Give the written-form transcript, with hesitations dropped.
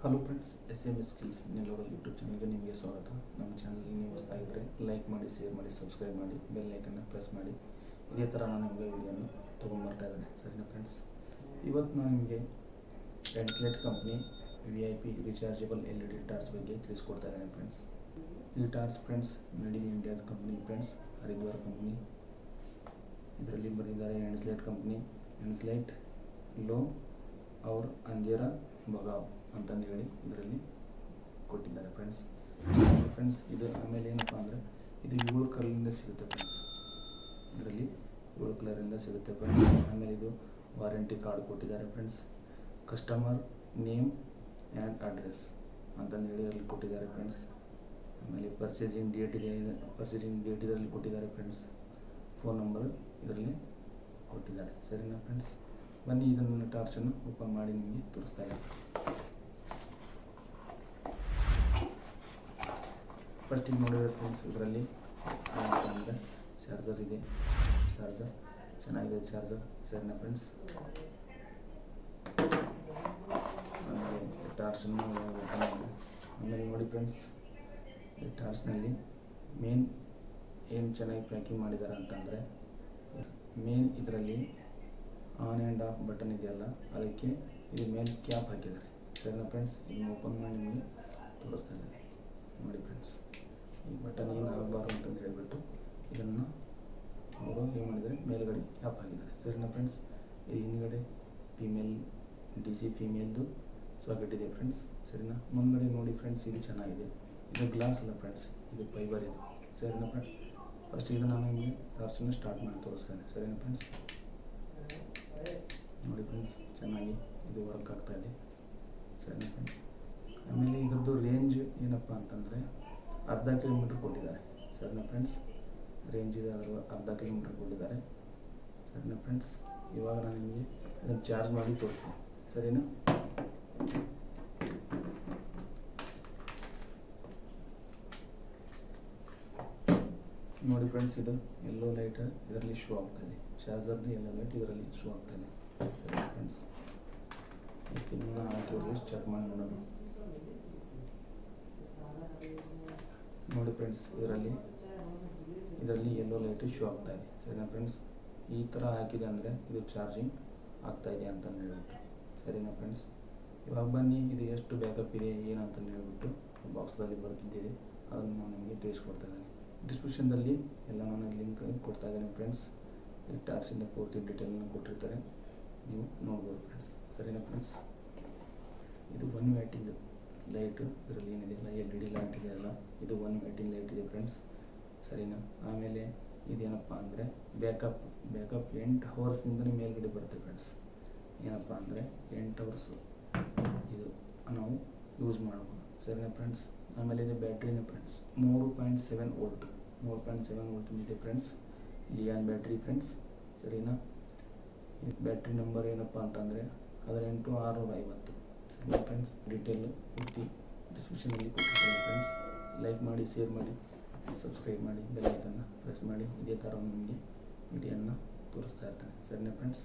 Hello friends, SME skills NELOGAL YouTube ಚಾನಲ್ಗೆ ನಿಮಗೆ ಸ್ವಾಗತ. ನಮ್ಮ ಚಾನಲ್ಗೆ ನೀವು ಹೊಸದಾಗಿದ್ದರೆ ಲೈಕ್ ಮಾಡಿ, ಶೇರ್ ಮಾಡಿ, ಸಬ್ಸ್ಕ್ರೈಬ್ ಮಾಡಿ, ಬೆಲ್ ಐಕನ್ನ ಪ್ರೆಸ್ ಮಾಡಿ. ಇದೇ ಥರ ನಾನು ನಿಮಗೆ ವಿಡಿಯೋನ ತೊಗೊಂಡ್ಬರ್ತಾ ಇದ್ದೇನೆ. ಸರಿನಾ ಫ್ರೆಂಡ್ಸ್, ಇವತ್ತು ನಾನು ನಿಮಗೆ Andslite company VIP rechargeable LED torch ಬಗ್ಗೆ ತಿಳಿಸ್ಕೊಡ್ತಾ ಇದ್ದೇನೆ ಫ್ರೆಂಡ್ಸ್. ಈ ಟಾರ್ಚ್ ಫ್ರೆಂಡ್ಸ್ ಮೇಡ್ ಇನ್ ಇಂಡಿಯಾದ ಕಂಪ್ನಿ ಫ್ರೆಂಡ್ಸ್, ಹರಿದ್ವಾರ ಕಂಪ್ನಿ. ಇದರಲ್ಲಿ ಬರೆದಿದ್ದಾರೆ Andslite ಕಂಪ್ನಿ, Andslite ಲೋ और अंधेरा बगाव ಅಂತಂದು ಹೇಳಿ ಇದರಲ್ಲಿ ಕೊಟ್ಟಿದ್ದಾರೆ ಫ್ರೆಂಡ್ಸ್. ಇದು ಆಮೇಲೆ ಏನಪ್ಪ ಅಂದರೆ ಇದು 7 ಕಲರಿಂದ ಸಿಗುತ್ತೆ ಫ್ರೆಂಡ್ಸ್. ಇದರಲ್ಲಿ 7 ಕಲರಿಂದ ಸಿಗುತ್ತೆ ಫ್ರೆಂಡ್ಸ್. ಆಮೇಲೆ ಇದು ವಾರಂಟಿ ಕಾರ್ಡ್ ಕೊಟ್ಟಿದ್ದಾರೆ friends. Customer name and address ಅಂತಂದು ಹೇಳಿ ಇದರಲ್ಲಿ ಕೊಟ್ಟಿದ್ದಾರೆ ಫ್ರೆಂಡ್ಸ್. ಆಮೇಲೆ ಪರ್ಚೇಸಿಂಗ್ ಡೇಟ್ ಇದರಲ್ಲಿ ಕೊಟ್ಟಿದ್ದಾರೆ ಫ್ರೆಂಡ್ಸ್. ಫೋನ್ ನಂಬರ್ ಇದರಲ್ಲಿ ಕೊಟ್ಟಿದ್ದಾರೆ. ಸರಿನಾ ಫ್ರೆಂಡ್ಸ್, ಬನ್ನಿ ಇದನ್ನು ಟಾರ್ಚನ್ನು ಓಪನ್ ಮಾಡಿ ನಿಮಗೆ ತೋರಿಸ್ತಾ ಇದ್ದೀನಿ. ಫಸ್ಟಿಗೆ ನೋಡಿದ್ರೆ ಫ್ರೆಂಡ್ಸ್, ಇದರಲ್ಲಿ ಅಂದರೆ ಚಾರ್ಜರ್ ಇದೆ. ಚಾರ್ಜರ್ ಚೆನ್ನಾಗಿದೆ, ಚಾರ್ಜರ್. ಸರಿನಾ ಫ್ರೆಂಡ್ಸ್, ಆಮೇಲೆ ಟಾರ್ಚನ್ನು ಓಪನ್ ಮಾಡಿ. ಆಮೇಲೆ ನೋಡಿ ಫ್ರೆಂಡ್ಸ್, ಈ ಟಾರ್ಚ್ನಲ್ಲಿ ಮೇನ್ ಏನು ಚೆನ್ನಾಗಿ ಪ್ಯಾಕಿಂಗ್ ಮಾಡಿದ್ದಾರೆ ಅಂತಂದರೆ, ಮೇನ್ ಇದರಲ್ಲಿ ಆನ್ ಆ್ಯಂಡ್ ಆಫ್ ಬಟನ್ ಇದೆಯಲ್ಲ, ಅದಕ್ಕೆ ಇದು ಮೇಲೆ ಕ್ಯಾಪ್ ಹಾಕಿದ್ದಾರೆ. ಸರಿನಾ ಫ್ರೆಂಡ್ಸ್, ಇದನ್ನು ಓಪನ್ ಮಾಡಿ ನಿಮಗೆ ತೋರಿಸ್ತಾ ಇದ್ದಾರೆ. ನೋಡಿ ಫ್ರೆಂಡ್ಸ್, ಈ ಬಟನ್ ಏನು ಆಗಬಾರ್ದು ಅಂತಂದು ಹೇಳಿಬಿಟ್ಟು ಇದನ್ನು ಅವರು ಏನು ಮಾಡಿದ್ದಾರೆ, ಮೇಲುಗಡೆ ಕ್ಯಾಪ್ ಹಾಕಿದ್ದಾರೆ. ಸರಿನಾ ಫ್ರೆಂಡ್ಸ್, ಇದು ಹಿಂದ್ಗಡೆ DC ಫೀಮೇಲ್ದು ಸಾಕೆಟ್ ಇದೆ ಫ್ರೆಂಡ್ಸ್. ಸರಿನಾ, ಮುಂದ್ಗಡೆ ನೋಡಿ ಫ್ರೆಂಡ್ಸ್, ಇದು ಚೆನ್ನಾಗಿದೆ. ಇದು ಗ್ಲಾಸ್ ಅಲ್ಲ ಫ್ರೆಂಡ್ಸ್, ಇದು ಫೈಬರ್ ಇದೆ. ಸರಿನಾ ಫ್ರೆಂಡ್ಸ್, ಫಸ್ಟ್ ಇದು ನಾನು ನಿಮಗೆ ಟಾರ್ಚನ್ನು ಸ್ಟಾರ್ಟ್ ಮಾಡಿ ತೋರಿಸ್ತೇನೆ. ಸರಿನಾ ಫ್ರೆಂಡ್ಸ್, ನೋಡಿ ಫ್ರೆಂಡ್ಸ್, ಚೆನ್ನಾಗಿ ಇದು ವರ್ಕ್ ಆಗ್ತಾ ಇದೆ. ಸರಿನಾ ಫ್ರೆಂಡ್ಸ್, ಆಮೇಲೆ ಇದ್ರದ್ದು ರೇಂಜ್ ಏನಪ್ಪ ಅಂತಂದರೆ ಅರ್ಧ ಕಿಲೋಮೀಟ್ರ್ ಕೊಟ್ಟಿದ್ದಾರೆ. ಸರಿನಾ ಫ್ರೆಂಡ್ಸ್, ರೇಂಜ್ ಇದೆ, ಅರ್ಧ ಕಿಲೋಮೀಟ್ರ್ ಕೊಟ್ಟಿದ್ದಾರೆ. ಸರಿನಾ ಫ್ರೆಂಡ್ಸ್, ಇವಾಗ ನಾನು ನಿಮಗೆ ಅದನ್ನು ಚಾರ್ಜ್ ಮಾಡಿ ತೋರಿಸ್ತೀನಿ. ಸರಿನಾ, ನೋಡಿ ಫ್ರೆಂಡ್ಸ್, ಇದು ಎಲ್ಲೋ ಲೈಟ್ ಇದರಲ್ಲಿ ಶೋ ಆಗ್ತಾಯಿದೆ. ಚಾರ್ಜರ್ದು ಎಲ್ಲೋ ಲೈಟ್ ಇದರಲ್ಲಿ ಶೋ ಆಗ್ತಾಯಿದೆ. ಸರಿ ಫ್ರೆಂಡ್ಸ್, ಪಿನ್ನ ಹಾಕಿ ಚೆಕ್ ಮಾಡಿ ನೋಡೋಣ. ನೋಡಿ ಫ್ರೆಂಡ್ಸ್, ಇದರಲ್ಲಿ ಎಲ್ಲೋ ಲೈಟ್ ಶೋ ಆಗ್ತಾಯಿದೆ. ಸರಿನಾ ಫ್ರೆಂಡ್ಸ್, ಈ ಥರ ಹಾಕಿದೆ ಅಂದರೆ ಇದು ಚಾರ್ಜಿಂಗ್ ಆಗ್ತಾಯಿದೆ ಅಂತಂದು ಹೇಳ್ಬಿಟ್ಟು. ಸರಿನಾ ಫ್ರೆಂಡ್ಸ್, ಇವಾಗ ಬನ್ನಿ ಇದು ಎಷ್ಟು ಬ್ಯಾಕಪ್ ಇದೆ ಏನಂತಂದು ಹೇಳ್ಬಿಟ್ಟು ಬಾಕ್ಸ್ದಲ್ಲಿ ಬರ್ತಿದ್ದೇವೆ, ಅದನ್ನು ನಾನು ನಿಮಗೆ ತಿಳಿಸ್ಕೊಡ್ತಾ ಇದ್ದೇನೆ. ಡಿಸ್ಕ್ರಿಪ್ಷನ್ದಲ್ಲಿ ಎಲ್ಲ ನಾನು ಲಿಂಕ್ ಕೊಡ್ತಾ ಇದ್ದೇನೆ ಫ್ರೆಂಡ್ಸ್. ಈ ಟಾರ್ಚಿಂದ ಪೂರ್ತಿ ಡೀಟೇಲ್ನ ಕೊಟ್ಟಿರ್ತಾರೆ, ನೀವು ನೋಡ್ಬೋದು ಫ್ರೆಂಡ್ಸ್. ಸರಿನಾ ಫ್ರೆಂಡ್ಸ್, ಇದು 1 ವ್ಯಾಟಿಂದು ಲೈಟು. ಇದರಲ್ಲಿ ಏನಿದೆಯಲ್ಲ LED ಲೈಟ್ ಇದೆಯಲ್ಲ, ಇದು 1 ವ್ಯಾಟಿನ ಲೈಟ್ ಇದೆ ಫ್ರೆಂಡ್ಸ್. ಸರಿನಾ, ಆಮೇಲೆ ಇದೇನಪ್ಪ ಅಂದರೆ ಬ್ಯಾಕಪ್ 8 ಅವರ್ಸ್ನಿಂದಲೇ ಮೇಲ್ಗಡೆ ಬರುತ್ತೆ ಫ್ರೆಂಡ್ಸ್. ಏನಪ್ಪ ಅಂದರೆ 8 ಅವರ್ಸು ಇದು ನಾವು ಯೂಸ್ ಮಾಡ್ಬೋದು. ಸರಿನಾ ಫ್ರೆಂಡ್ಸ್, ಆಮೇಲೆ ಇದು ಬ್ಯಾಟ್ರಿನ ಫ್ರೆಂಡ್ಸ್ 3.7 ವೋಲ್ಟ್ ಇದೆ ಫ್ರೆಂಡ್ಸ್. Lyon battery friends. ಸರಿನಾ, ಈ ಬ್ಯಾಟ್ರಿ ನಂಬರ್ ಏನಪ್ಪ ಅಂತಂದರೆ 18650. ಸರಿನಾ ಫ್ರೆಂಡ್ಸ್, ಡೀಟೇಲು ಪೂರ್ತಿ ಡಿಸ್ಕ್ರಿಪ್ಷನಲ್ಲಿ ಕೊಟ್ಟಿರ್ತೀನಿ ಫ್ರೆಂಡ್ಸ್. ಲೈಕ್ ಮಾಡಿ, ಶೇರ್ ಮಾಡಿ, ಸಬ್ಸ್ಕ್ರೈಬ್ ಮಾಡಿ, ಬೆಲ್ ಐಕನ್ನ ಪ್ರೆಸ್ ಮಾಡಿ. ಇದೇ ಥರ ನಿಮಗೆ ವಿಡಿಯೋನ ತೋರಿಸ್ತಾ ಇರ್ತಾನೆ. ಸರಿನಾ ಫ್ರೆಂಡ್ಸ್.